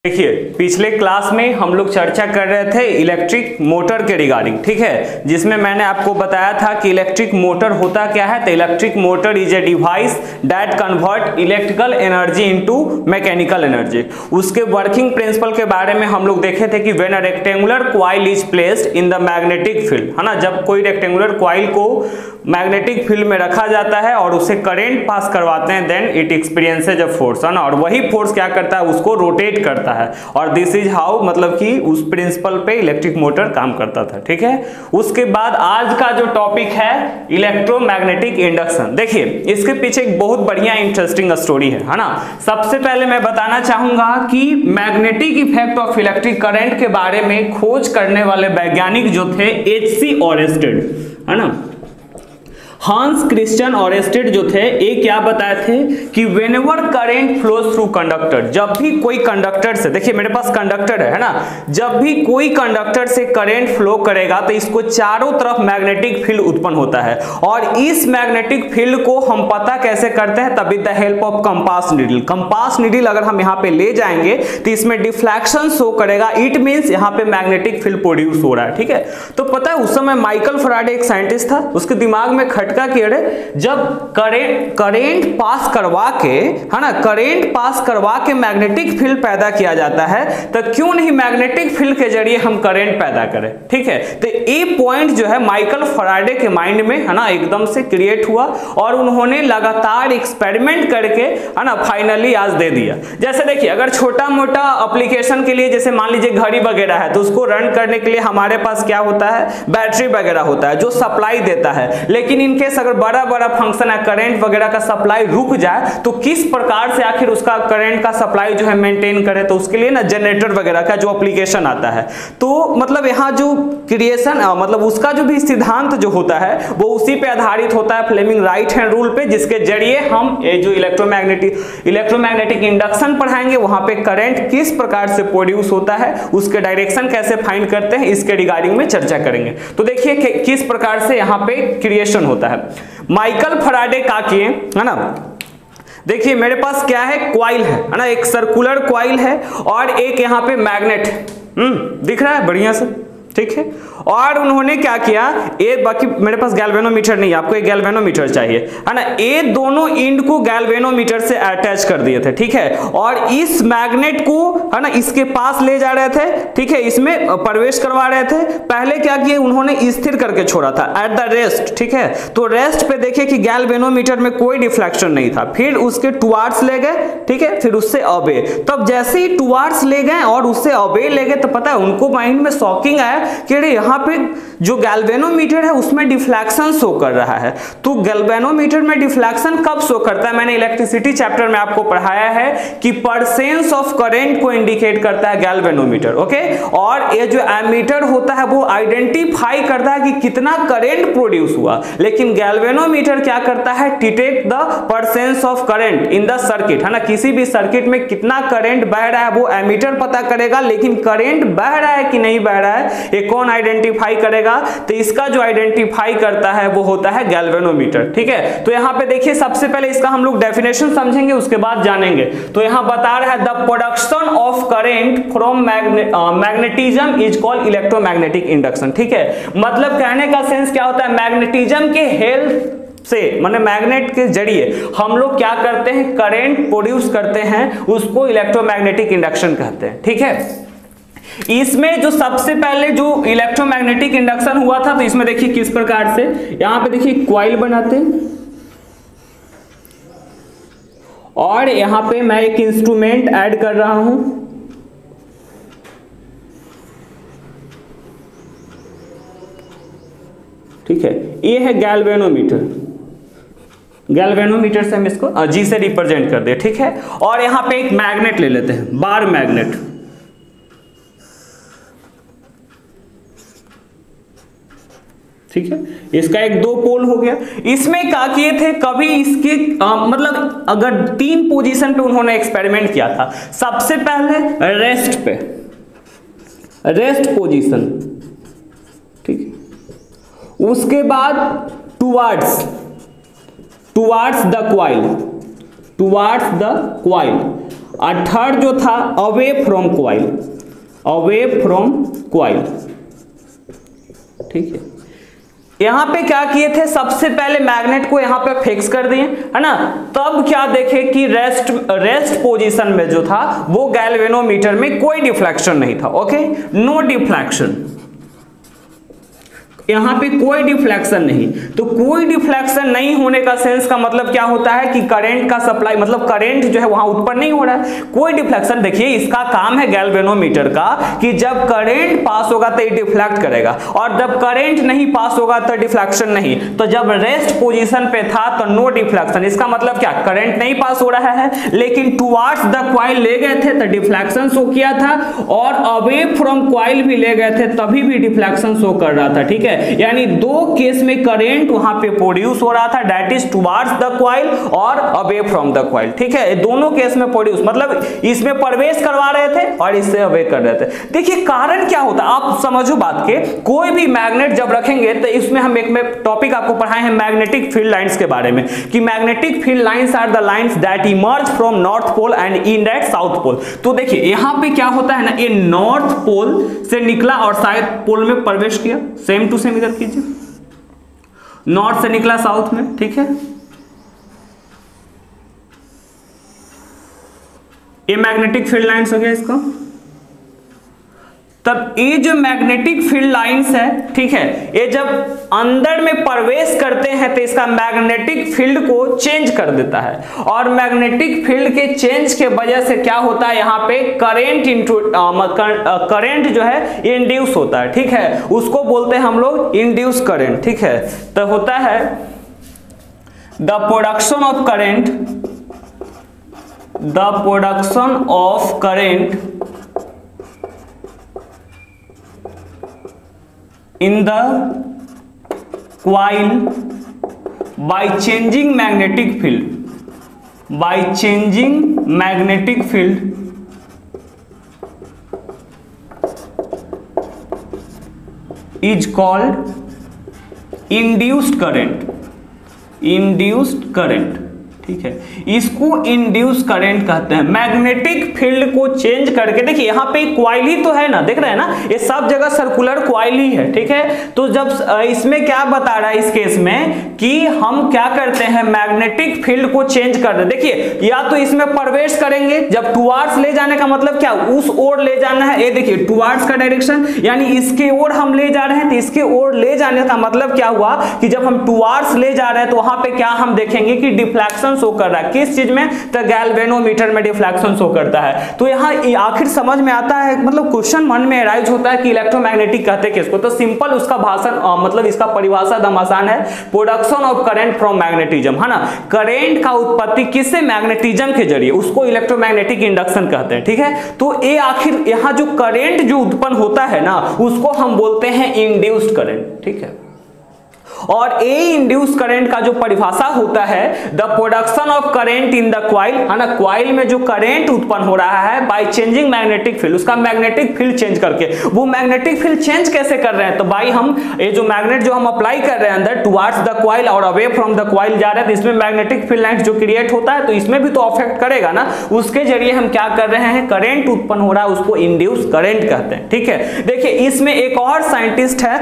देखिए पिछले क्लास में हम लोग चर्चा कर रहे थे इलेक्ट्रिक मोटर के रिगार्डिंग, ठीक है, जिसमें मैंने आपको बताया था कि इलेक्ट्रिक मोटर होता क्या है। तो electric motor is a device that convert electrical energy into mechanical energy. उसके वर्किंग प्रिंसिपल के बारे में हम लोग देखे थे कि when a rectangular coil is placed in the magnetic field, है ना, जब कोई रेक्टेंगुलर कॉइल को मैग्नेटिक फील्ड में रखा जाता है और उसे करंट पास करवाते हैं, then it experiences a force, है ना, और वही फोर्स क्या करता है, उसको रोटेट करता है। और दिस इज हाउ, मतलब कि उस प्रिंसिपल पे इलेक्ट्रिक मोटर काम करता था, ठीक है। उसके बाद आज का जो टॉपिक है इलेक्ट्रोमैग्नेटिक इंडक्शन। देखिए इसके पीछे एक बहुत बढ़िया इंटरेस्टिंग स्टोरी है ना। सबसे पहले मैं बताना चाहूंगा कि magnetic effect of electric current के बारे में खोज करने वाले वैज्ञानिक जो थे H.C. ऑरेस्टेड, है ना, हांस क्रिश्चियन ऑरेस्टेड जो थे, ये क्या बताए थे कि whenever current flows through conductor, जब भी कोई कंडक्टर से, देखिए मेरे पास कंडक्टर है ना, जब भी कोई कंडक्टर से करंट फ्लो करेगा तो इसको चारों तरफ मैग्नेटिक फील्ड उत्पन्न होता है। और इस मैग्नेटिक फील्ड को हम पता कैसे करते हैं, तभी the help of compass needle. Compass needle अगर हम यहाँ पे ले जाएंगे तो इसमें डिफ्लेक्शन शो करेगा, इट मींस यहाँ पे मैग्नेटिक फील्ड प्रोड्यूस हो रहा है, ठीक है। तो पता है उस समय माइकल फैराडे एक साइंटिस्ट था, उसके दिमाग में खटका कि अरे जब करेंट पास करवा के, है ना, करेंट पास करवा के मैग्नेटिक फील्ड पैदा किया जाता है, तो क्यों नहीं मैग्नेटिक फील्ड के जरिए हम करंट पैदा करें, ठीक है। तो ये पॉइंट जो है माइकल फैराडे के माइंड में, है ना, एकदम से क्रिएट हुआ और उन्होंने लगातार एक्सपेरिमेंट करके, है ना, फाइनली आज दे दिया। जैसे देखिए अगर छोटा मोटा एप्लीकेशन के लिए, जैसे मान लीजिए घड़ी वगैरह है, तो उसको रन करने के लिए हमारे पास क्या होता है, बैटरी वगैरह होता है जो सप्लाई देता है। लेकिन इनके अगर बड़ा बड़ा फंक्शन है, करंट वगैरह का सप्लाई रुक जाए तो किस प्रकार से आखिर उसका करंट का सप्लाई जो है मेंटेन करे, तो उसके लिए ना जनरेटर वगैरह का जो एप्लीकेशन आता है। तो मतलब यहाँ जो क्रिएशन, मतलब उसका जो भी सिद्धांत जो होता है वो उसी पे आधारित होता है, फ्लेमिंग राइट हैंड रूल पे, जिसके जरिए हम जो इलेक्ट्रोमैग्नेटिक इंडक्शन पढ़ाएंगे वहां पे करंट किस प्रकार से प्रोड्यूस होता है, उसके डायरेक्शन कैसे फाइंड करते हैं, इसके रिगार्डिंग में चर्चा करेंगे। तो देखिए किस प्रकार से यहाँ पे क्रिएशन होता है। माइकल फैराडे का किए, है ना, देखिए मेरे पास क्या है, कॉइल है ना, एक सर्कुलर कॉइल है और एक यहाँ पे मैग्नेट, दिख रहा है बढ़िया से, ठीक है। और उन्होंने क्या किया, ये बाकी मेरे पास गैल्वेनोमीटर नहीं है, आपको एक गैल्वेनोमीटर चाहिए, है ना, ये दोनों इंड को गैल्वेनोमीटर से अटैच कर दिए थे, ठीक है। और इस मैग्नेट को, है ना, इसके पास ले जा रहे थे, ठीक है, इसमें प्रवेश करवा रहे थे। पहले क्या किए, उन्होंने स्थिर करके छोड़ा था एट द रेस्ट, ठीक है। तो रेस्ट पे देखिए कि गैल्वेनोमीटर में कोई डिफ्लेक्शन नहीं था। फिर उसके टुवार्ड्स ले गए, ठीक है, फिर उससे अवे। तब जैसे ही टुवार्ड्स ले गए और उससे अवे ले गए, तो पता है उनको माइंड में शॉकिंग आया कि अरे यहाँ पे जो गैल्वेनोमीटर है उसमें डिफ्लेक्शन शो कर रहा है। तो गैल्वेनोमीटर में डिफ्लेक्शन कब शो करता है, मैंने इलेक्ट्रिसिटी चैप्टर में आपको पढ़ाया है कि परसेंस ऑफ करंट को इंडिकेट करता है गैल्वेनोमीटर, ओके। और ये जो एमीटर होता है वो आइडेंटिफाई करता है कि कितना करंट प्रोड्यूस हुआ, लेकिन गैल्वेनोमीटर क्या करता है, detect the presence of current in the circuit, है ना, किसी भी सर्किट में कितना करंट बह रहा है वो एमीटर पता करेगा, लेकिन करंट बह रहा है कि नहीं बह रहा है ये कौन आइडेंटिफाई करेगा, तो इसका जो आइडेंटिफाई करता है वो होता है गैल्वेनोमीटर, ठीक है। तो यहाँ पे देखिए सबसे पहले इसका हम लोग डेफिनेशन समझेंगे, उसके बाद जानेंगे। तो यहाँ बता रहा है the production of current from magnetism is called electromagnetic induction, ठीक है। मतलब कहने का सेंस क्या होता है, मैग्नेटिज्म के हेल्प से, माने मैग्नेट के जरिए हम लोग क्या करते हैं, करंट प्रोड्यूस करते हैं, उसको इलेक्ट्रोमैग्नेटिक इंडक्शन कहते हैं, ठीक है। इसमें जो सबसे पहले जो इलेक्ट्रोमैग्नेटिक इंडक्शन हुआ था, तो इसमें देखिए किस प्रकार से, यहां पे देखिए कॉइल बनाते हैं और यहां पे मैं एक इंस्ट्रूमेंट ऐड कर रहा हूं, ठीक है। ये है गैल्वेनोमीटर, गैल्वेनोमीटर से हम इसको जी से रिप्रेजेंट कर दे, ठीक है। और यहां पे एक मैग्नेट ले लेते हैं, बार मैग्नेट, ठीक है। इसका एक दो पोल हो गया। इसमें क्या किए थे, कभी इसके मतलब अगर 3 पोजीशन पे उन्होंने एक्सपेरिमेंट किया था। सबसे पहले रेस्ट पे, रेस्ट पोजीशन, ठीक है। उसके बाद टुवार्ड्स द कॉइल, और थर्ड जो था away from coil, away from coil. ठीक है, यहां पे क्या किए थे, सबसे पहले मैग्नेट को यहां पे फिक्स कर दिए, है ना। तब क्या देखे कि रेस्ट पोजीशन में जो था वो गैल्वेनोमीटर में कोई डिफ्लेक्शन नहीं था। ओके, नो डिफ्लेक्शन, यहां पे कोई डिफ्लेक्शन नहीं। तो कोई डिफ्लेक्शन नहीं होने का सेंस का मतलब क्या होता है कि करंट का सप्लाई, मतलब करंट जो है वहां उत्पन्न नहीं हो रहा है, कोई डिफ्लेक्शन। देखिए इसका काम है गैल्वेनोमीटर का कि जब करंट पास होगा तो ये डिफ्लेक्ट करेगा, और जब करंट नहीं पास होगा तो डिफ्लेक्शन नहीं। तो जब रेस्ट पोजीशन पे था तो नो डिफ्लेक्शन, इसका मतलब क्या, करंट नहीं पास हो रहा है, लेकिन टुवार्ड्स द कॉइल ले गए थे तो डिफ्लेक्शन शो किया था, और अवे फ्रॉम कॉइल भी ले गए थे तभी भी डिफ्लेक्शन शो कर रहा था। ठीक है, यानी दो केस में करंट वहां पे प्रोड्यूस हो रहा था, that is towards the coil और अवे फ्रॉम द कॉइल। ठीक है, दोनों केस में प्रोड्यूस, मतलब इसमें प्रवेश करवा रहे थे और इससे अवे कर रहे थे। देखिए कारण क्या होता है, आप समझो बात के, कोई भी मैग्नेट जब रखेंगे तो इसमें हम एक में टॉपिक आपको पढ़ाए हैं मैग्नेटिक फील्ड लाइंस के बारे में, कि magnetic field lines are the lines that emerge from north pole and in that south pole. तो देखिए यहां पे क्या होता है ना, ये नॉर्थ पोल से निकला और साउथ पोल में प्रवेश किया, सेम टू सेम इधर कीजिए, नॉर्थ से निकला साउथ में। ठीक है, ये मैग्नेटिक फील्ड लाइंस हो गया इसका। तब ये जो मैग्नेटिक फील्ड लाइंस है, ठीक है, ये जब अंदर में प्रवेश करते हैं तो इसका मैग्नेटिक फील्ड को चेंज कर देता है, और मैग्नेटिक फील्ड के चेंज के वजह से क्या होता है, यहाँ पे करंट जो है इंड्यूस होता है। ठीक है, उसको बोलते हैं हम लोग इंड्यूस करंट। ठीक है, तो होता है the production of current, the production of current in the coil by changing magnetic field, by changing magnetic field is called induced current, induced current। ठीक है, इसको इंड्यूस करंट कहते हैं। मैग्नेटिक फील्ड को चेंज करके, देखिए यहाँ पे क्वाइल ही तो है ना, देख रहे हैं ना, ये सब जगह सर्कुलर क्वाइल ही है। ठीक है, तो जब इसमें क्या बता रहा है इस केस में कि हम क्या करते हैं, मैग्नेटिक फील्ड को चेंज कर रहे हैं। देखिए या तो इसमें प्रवेश करेंगे, जब टुवार्ड्स ले जाने का मतलब क्या, उस ओर ले जाना है, ये देखिए टुवार्ड्स का डायरेक्शन, यानी इसके ओर हम ले जा रहे हैं, तो इसके ओर ले जाने का मतलब क्या हुआ कि जब हम टुवार्ड्स ले जा रहे हैं तो वहां पे क्या हम देखेंगे कि डिफ्लेक्शन शो कर रहा है, किस चीज में, तो गैल्वेनोमीटर में डिफ्लेक्शन शो करता है। तो यहाँ आखिर समझ में आता है, मतलब क्वेश्चन मन में अराइज होता है कि इलेक्ट्रोमैग्नेटिक कहते किसको, तो सिंपल उसका भाषण मतलब इसका परिभाषा दम आसान है, production of current from magnetism, है ना। करंट का उत्पत्ति किससे, मैग्नेटिज्म के जरिए, उसको इलेक्ट्रोमैग्नेटिक इंडक्शन कहते हैं। ठीक है, तो ये आखिर यहाँ जो करंट जो उत्पन्न होता है ना, उसको हम बोलते हैं इंड्यूस्ड करंट। ठीक है, और ए इंड्यूस करंट का जो परिभाषा होता है, the production of current in the coil, है ना, क्वाइल में जो करंट उत्पन्न हो रहा है बाय चेंजिंग मैग्नेटिक फील्ड, उसका मैग्नेटिक फील्ड चेंज करके। वो मैग्नेटिक फील्ड चेंज कैसे कर रहे हैं, तो भाई हम ये जो मैग्नेट जो हम अप्लाई कर रहे हैं अंदर टुवार्ड्स द क्वाइल और अवे फ्रॉम द क्वाइल जा रहे हैं, तो इसमें मैग्नेटिक फील्ड लाइंस जो क्रिएट होता है तो इसमें भी तो अफेक्ट करेगा ना, उसके जरिए हम क्या कर रहे हैं, करंट उत्पन्न हो रहा है, उसको इंड्यूस करंट कहते हैं। ठीक है, देखिए इसमें एक और साइंटिस्ट है,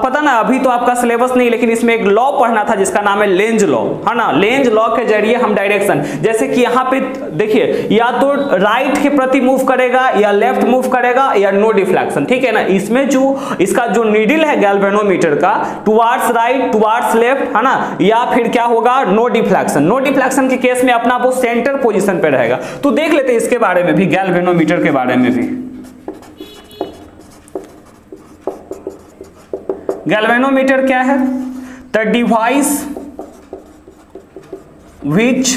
पता ना अभी तो आपका सिलेबस नहीं, लेकिन इसमें एक लॉ पढ़ना था जिसका नाम है लेंज लॉ, है ना। लेंज लॉ के जरिए हम डायरेक्शन, जैसे कि यहाँ पे देखिए या तो राइट के प्रति मूव करेगा या लेफ्ट मूव करेगा या नो डिफ्लेक्शन। ठीक है ना, इसमें जो इसका जो नीडल है गैल्वेनोमीटर का, टुवार्ड्स राइट टुवार्ड्स लेफ्ट, है ना, या फिर क्या होगा, नो डिफ्लेक्शन। नो डिफ्लेक्शन के केस में अपना वो सेंटर पोजीशन पे रहेगा। तो देख लेते हैं इसके बारे में भी, गैल्वेनोमीटर के बारे में भी। गैल्वेनोमीटर क्या है, the device which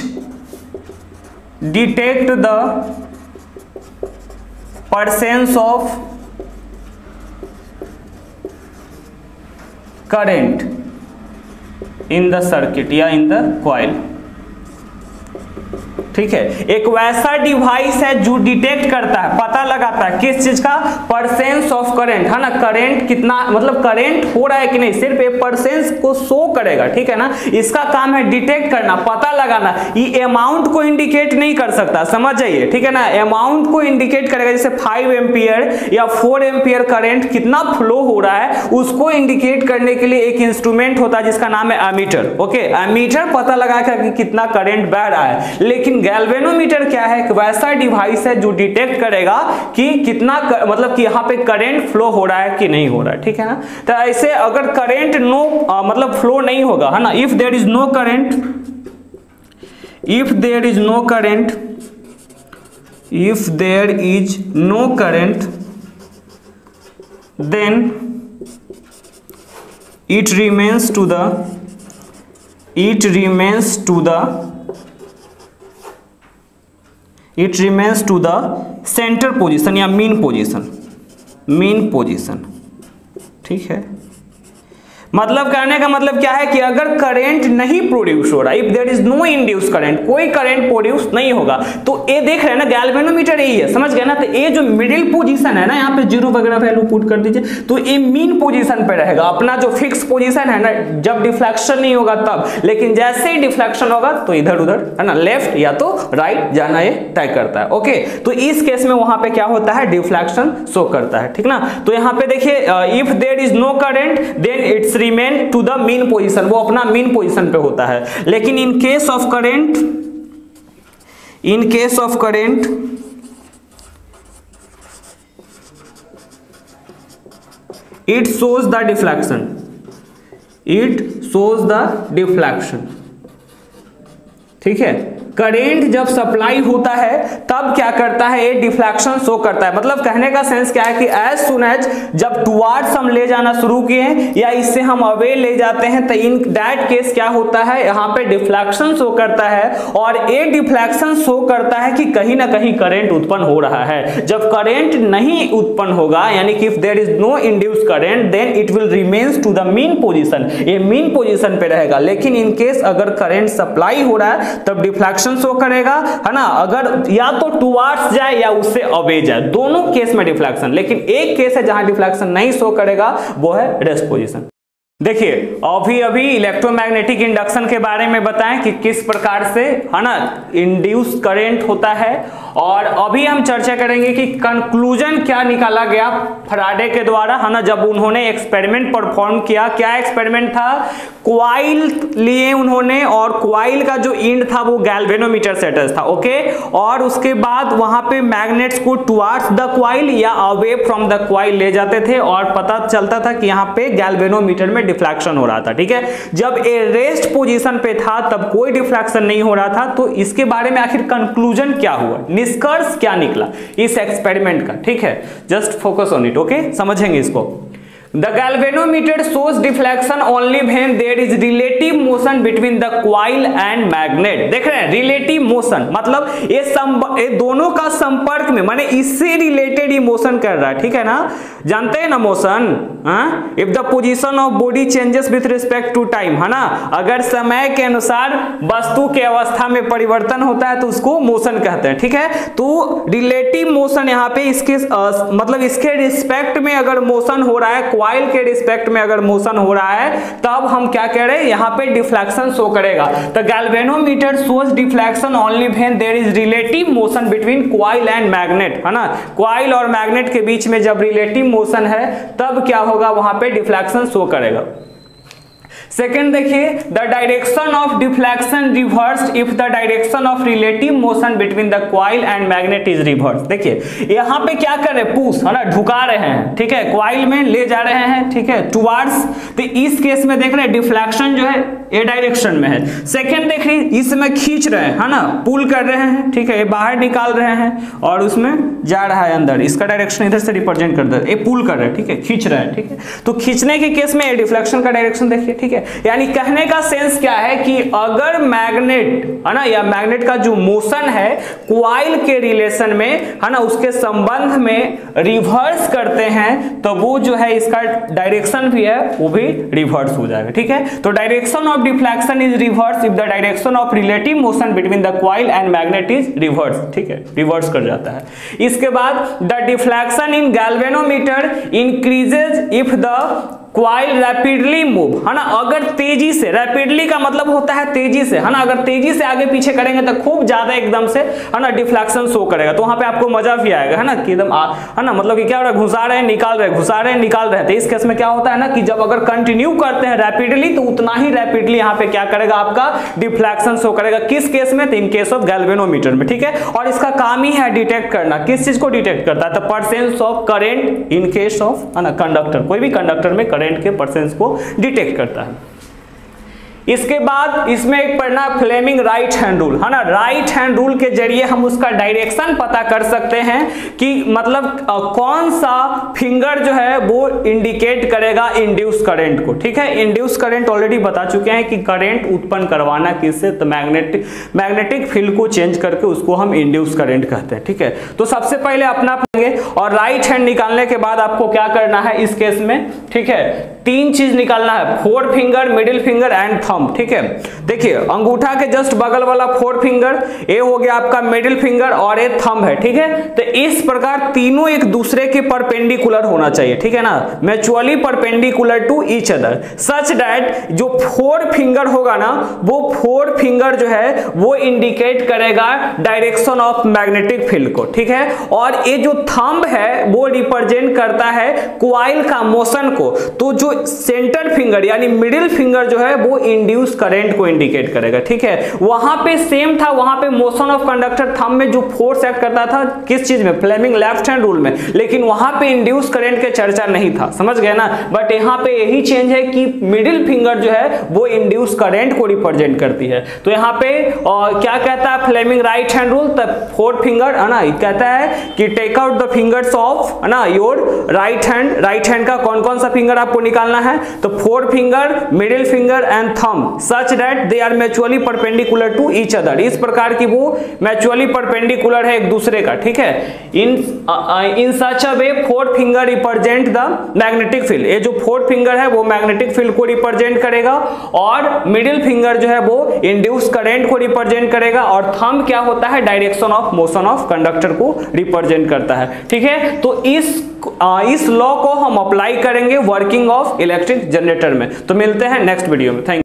detect the presence of current in the circuit या in the coil। ठीक है, एक वैसा डिवाइस है जो डिटेक्ट करता है, पता लगाता है किस चीज का, परसेंस ऑफ करंट, है ना, करंट कितना, मतलब करंट हो रहा है कि नहीं, सिर्फ एक परसेंस को शो करेगा, ठीक है ना। इसका काम है डिटेक्ट करना, पता लगाना। ये अमाउंट को इंडिकेट नहीं कर सकता, समझ जाइए, ठीक है ना। अमाउंट को इंडिकेट करेगा, जैसे 5 एम्पियर या 4 एम्पियर करंट कितना फ्लो हो रहा है, उसको इंडिकेट करने के लिए एक इंस्ट्रूमेंट होता है जिसका नाम है एमीटर। ओके, एमीटर पता लगाएगा कि कितना करंट बह रहा है। लेकिन गैल्वेनोमीटर क्या है, एक वैसा डिवाइस है जो डिटेक्ट करेगा कि कितना मतलब कि यहाँ पे करंट फ्लो हो रहा है कि नहीं हो रहा है, ठीक है ना। तो ऐसे अगर करंट मतलब फ्लो नहीं होगा, है ना, if there is no current, if there is no current, if there is no current, then it remains to the centre position या मीन पोजीशन, ठीक है। मतलब कहने का मतलब क्या है कि अगर करंट नहीं प्रोड्यूस हो रहा, if there is no induce current, कोई करंट प्रोड्यूस नहीं होगा, तो ये देख रहे हैं ना, गैल्वेनोमीटर यही है, समझ गए ना। तो ये जो मिडिल पोजीशन है ना, यहाँ पे 0 वगैरह वैल्यू पुट कर दीजिए, तो ये मीन पोजीशन पे रहेगा, अपना जो फिक्स पोजीशन है ना, जब डिफ्लेक्शन नहीं होगा तब। लेकिन जैसे ही डिफ्लेक्शन होगा तो इधर उधर, है ना, लेफ्ट या तो राइट जाना ये तय करता है। ओके, तो इस केस में वहां पे क्या होता है, डिफ्लेक्शन शो करता है, ठीक ना। तो यहाँ पे देखिए, if there is no current then it's remain to the mean position, वो अपना मीन पोजीशन पे होता है। लेकिन in case of current, it shows the deflection, ठीक है। करंट जब सप्लाई होता है तब क्या करता है, ये डिफ्लेक्शन शो करता है। मतलब कहने का सेंस क्या है कि एज सुन एज जब टुवार्ड्स हम ले जाना शुरू किए या इससे हम अवे ले जाते हैं, तो इन दैट केस क्या होता है, यहाँ पे डिफ्लेक्शन शो करता है। और ये डिफ्लेक्शन शो करता है कि कहीं ना कहीं करंट उत्पन्न हो रहा है। जब करंट नहीं उत्पन्न होगा, यानी कि if there is no induce current, then it will remains to the mean position, ये मीन पोजीशन पे रहेगा। लेकिन इन केस अगर करंट सप्लाई हो रहा है तब डिफ्लेक्शन शो करेगा, है ना। अगर या तो टुवार्ड्स जाए या उससे अवे जाए, दोनों केस में डिफ्लेक्शन। लेकिन एक केस है जहां डिफ्लेक्शन नहीं शो करेगा, वो है रेस्ट पोजीशन। देखिए, अभी इलेक्ट्रोमैग्नेटिक इंडक्शन के बारे में बताएं कि किस प्रकार से, है ना, इंड्यूस करंट होता है। और अभी हम चर्चा करेंगे कि कंक्लूजन क्या निकाला गया फैराडे के द्वारा, है ना, जब उन्होंने एक्सपेरिमेंट परफॉर्म किया। क्या एक्सपेरिमेंट था, क्वाइल लिए उन्होंने, और क्वाइल का जो एंड था वो गैल्वेनोमीटर से अटैच था। ओके, और उसके बाद वहां पे मैग्नेट्स को टुवार्ड्स द क्वाइल या अवे फ्रॉम द क्वाइल ले जाते थे, और पता चलता था कि यहाँ पे गैल्वेनोमीटर में डिफ्लेक्शन हो रहा था, ठीक है। जब ए रेस्ट पोजीशन पे था तब कोई डिफ्लेक्शन नहीं हो रहा था। तो इसके बारे में आखिर कंक्लूजन क्या हुआ, निष्कर्ष क्या निकला इस एक्सपेरिमेंट का, ठीक है। Just focus on it, okay, समझेंगे इसको। The galvanometer shows deflection only when there is relative motion between the coil and magnet। देख रहे हैं, रिलेटिव मोशन मतलब ये दोनों का संपर्क में, माने इससे रिलेटेड ही मोशन कर रहा है, ठीक है ना। जानते हैं ना motion, if the position of body changes with respect to time, है ना, अगर समय के अनुसार वस्तु के अवस्था में परिवर्तन होता है तो उसको मोशन कहते हैं, ठीक है। तो रिलेटिव मोशन यहाँ पे इसके मतलब इसके रिस्पेक्ट में अगर मोशन हो रहा है, क्वाइल के रिस्पेक्ट में अगर मोशन हो रहा है, तब हम क्या कह रहे हैं, यहाँ पे डिफ्लेक्शन शो करेगा। तो galvanometer shows deflection only when there is relative motion between coil and magnet, है ना। क्वाइल और मैग्नेट के बीच में जब रिलेटिव मोशन है तब क्या होगा, वहां पे डिफ्लेक्शन शो करेगा। सेकेंड देखिए, the direction of deflection reversed if the direction of relative motion between the coil and magnet is reverse. देखिए यहाँ पे क्या कर रहे हैं, पुश, है ना, ढुका रहे हैं, ठीक है, क्वाइल में ले जा रहे हैं, ठीक है, टुवार्ड्स। तो इस केस में देख रहे हैं डिफ्लेक्शन जो है ए डायरेक्शन में है। सेकेंड देख रही, इसमें खींच रहे हैं, है ना, पुल कर रहे हैं, ठीक है, ये बाहर निकाल रहे हैं और उसमें जा रहा है अंदर, इसका डायरेक्शन इधर से रिप्रेजेंट कर दे, ये पुल कर रहे हैं, ठीक है, खींच रहे हैं, ठीक है। तो खींचने के केस में डिफ्लेक्शन का डायरेक्शन देखिए, ठीक है। यानी कहने का सेंस क्या है कि अगर मैग्नेट, है ना, या मैग्नेट का जो मोशन है क्वाइल के रिलेशन में, है ना, उसके संबंध में रिवर्स करते हैं, तो वो जो है इसका डायरेक्शन भी है वो भी रिवर्स हो जाएगा, ठीक है। तो direction of of deflection is reverse if the direction of relative motion between the coil and magnet is reverse, ठीक है, रिवर्स कर जाता है। इसके बाद the deflection in galvanometer increases if the coil rapidly move, है ना, अगर तेजी से, रैपिडली का मतलब होता है तेजी से, है ना, अगर तेजी से आगे पीछे करेंगे तो खूब ज्यादा एकदम से, है ना, डिफ्लेक्शन शो करेगा, तो वहां पे आपको मजा भी आएगा, है ना, कि एकदम, है ना, मतलब कि क्या हो रहा है, घुसा रहे हैं निकाल रहे हैं, घुसा रहे हैं निकाल रहे हैं। तो इस केस में क्या होता है ना कि जब अगर कंटिन्यू करते हैं रैपिडली तो उतना ही रैपिडली यहाँ पे क्या करेगा, आपका डिफ्लेक्शन शो करेगा। किस केस में? तो इन केस ऑफ गैल्वेनोमीटर में, ठीक है। और इसका काम ही है डिटेक्ट करना, किस चीज को डिटेक्ट करता है? तो presence of current in case of, है ना, कंडक्टर, कोई भी कंडक्टर में करंट के परसेंस को डिटेक्ट करता है। इसके बाद इसमें एक पढ़ना फ्लेमिंग राइट हैंड रूल, है ना। राइट हैंड रूल के जरिए हम उसका डायरेक्शन पता कर सकते हैं कि मतलब कौन सा फिंगर जो है वो इंडिकेट करेगा इंड्यूस करंट को, ठीक है। इंड्यूस करंट ऑलरेडी बता चुके हैं कि करंट उत्पन्न करवाना किससे, तो मैग्नेटिक फील्ड को चेंज करके उसको हम इंड्यूस करंट कहते हैं, ठीक है। तो सबसे पहले अपना पढ़ेंगे और राइट हैंड निकालने के बाद आपको क्या करना है इस केस में, ठीक है, 3 चीज निकालना है, 4 finger, middle finger and thumb, ठीक है। देखिए अंगूठा के जस्ट बगल वाला 4 फिंगर, ये हो गया आपका मिडिल फिंगर और ये थंब है, ठीक है। तो इस प्रकार तीनों एक दूसरे के परपेंडिकुलर होना चाहिए, ठीक है ना, mutually perpendicular to each other, such that जो 4 फिंगर होगा ना, वो 4 फिंगर जो है वो इंडिकेट करेगा डायरेक्शन ऑफ मैग्नेटिक फील्ड को, ठीक है। और ये जो थंब है वो रिप्रेजेंट करता है कॉइल का मोशन को। तो जो सेंटर फिंगर यानी मिडिल फिंगर जो है वो इंड्यूस करंट को इंडिकेट करेगा, ठीक है। वहां पे सेम था, वहां पे मोशन ऑफ कंडक्टर थंब में जो फोर्स एक्ट करता था किस चीज में, फ्लेमिंग लेफ्ट हैंड रूल में, लेकिन वहां पे इंड्यूस करंट के चर्चा नहीं था, समझ गए ना। बट यहाँ पे यही चेंज है कि मिडिल फिंगर जो है वो इंड्यूस करंट को रिप्रेजेंट करती है। तो यहाँ पे क्या कहता है फ्लेमिंग राइट हैंड रूल, तब 4 फिंगर, है ना, कहता है कि take out the fingers of, है ना, योर राइट हैंड का कौन कौन सा फिंगर आपको निकालना है, तो 4 finger, middle finger and thumb, such that they are mutually perpendicular to each other, इस प्रकार की वो म्यूचुअली परपेंडिकुलर है एक दूसरे का, ठीक है। इन सच अ वे 4 finger represent the magnetic field, ये जो 4 फिंगर है वो मैग्नेटिक फील्ड को रिप्रेजेंट करेगा, और मिडिल फिंगर जो है वो इंड्यूस करंट को रिप्रेजेंट करेगा, और थंब क्या होता है, direction of motion of conductor को रिप्रेजेंट करता है, ठीक है। तो इस लॉ को हम अप्लाई करेंगे वर्किंग ऑफ इलेक्ट्रिक जनरेटर में। तो मिलते हैं नेक्स्ट वीडियो में, थैंक यू।